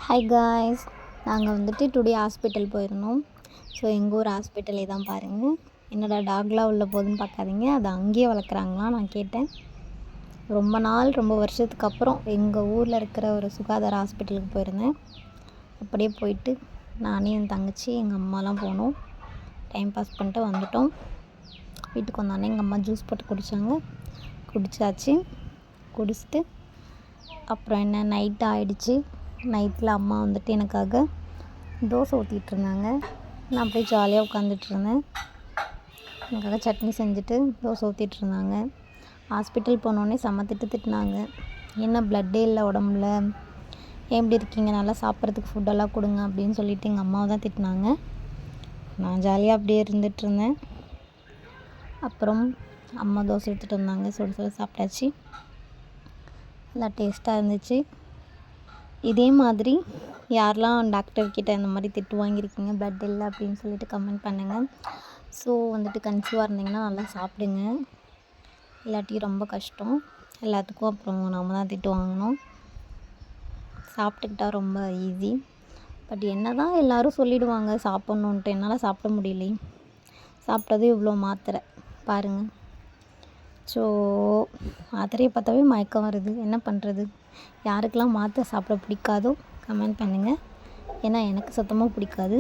Hi guys, நாங்கள் வந்துட்டு today hospital போயிருந்தோம். ஸோ எங்கள் ஊர் ஹாஸ்பிட்டலே தான் பாருங்கள். என்னோட டாக்லாம் உள்ளே போகுதுன்னு பார்க்காதீங்க, அது அங்கேயே வளர்க்குறாங்களாம். நான் கேட்டேன். ரொம்ப வருஷத்துக்கு அப்புறம் எங்கள் ஊரில் இருக்கிற ஒரு சுகாதார ஹாஸ்பிட்டலுக்கு போயிருந்தேன். அப்படியே போயிட்டு நானே என் தங்கச்சி எங்கள் அம்மாலாம் போனோம். டைம் பாஸ் பண்ணிட்டு வந்துட்டோம். வீட்டுக்கு வந்தோடனே எங்கள் அம்மா ஜூஸ் போட்டு குடித்தாச்சு. குடிச்சிட்டு அப்புறம் என்ன, நைட்டு ஆகிடுச்சு. நைட்டில் அம்மா வந்துட்டு எனக்காக தோசை ஊற்றிட்டுருந்தாங்க. நான் அப்படியே ஜாலியாக உட்காந்துட்ருந்தேன். எனக்காக சட்னி செஞ்சுட்டு தோசை ஊற்றிட்டுருந்தாங்க. ஹாஸ்பிட்டல் போனோடனே திட்டினாங்க. என்ன ப்ளட்டே இல்லை உடம்புல, ஏன் இப்படி இருக்கீங்க, நல்லா சாப்பிட்றதுக்கு ஃபுட்டெல்லாம் கொடுங்க அப்படின்னு சொல்லிட்டு எங்கள் அம்மாவை தான் திட்டினாங்க. நான் ஜாலியாக அப்படியே இருந்துகிட்ருந்தேன். அப்புறம் அம்மா தோசை எடுத்துகிட்டு வந்தாங்க. சுட சாப்பிட்டாச்சு. நல்லா டேஸ்ட்டாக இருந்துச்சு. இதே மாதிரி யாரெல்லாம் டாக்டர்கிட்ட இந்த மாதிரி திட்டு வாங்கியிருக்கீங்க ப்ளட் இல்லை அப்படின்னு சொல்லிட்டு கமெண்ட் பண்ணுங்கள். ஸோ வந்துட்டு கன்சீவாக இருந்தீங்கன்னா நல்லா சாப்பிடுங்க, இல்லாட்டி ரொம்ப கஷ்டம். எல்லாத்துக்கும் அப்புறம் நம்ம தான் திட்டு வாங்கணும். சாப்பிட்டுக்கிட்டா ரொம்ப ஈஸி. பட் என்ன தான் எல்லோரும் சொல்லிவிடுவாங்க சாப்பிட்ணுன்ட்டு, என்னால் சாப்பிட முடியல. சாப்பிட்டது இவ்வளோ மாத்திரை பாருங்கள். ஸோ மாத்திரையை பார்த்தாவே மயக்கம் வருது. என்ன பண்ணுறது? யாருக்கெல்லாம் மாத்திரை சாப்பிட பிடிக்காதோ கமெண்ட் பண்ணுங்கள். ஏன்னா எனக்கு சுத்தமாக பிடிக்காது.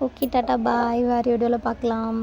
ஓகே, டாட்டா பாய். வேறு வீடியோவில் பார்க்கலாம்.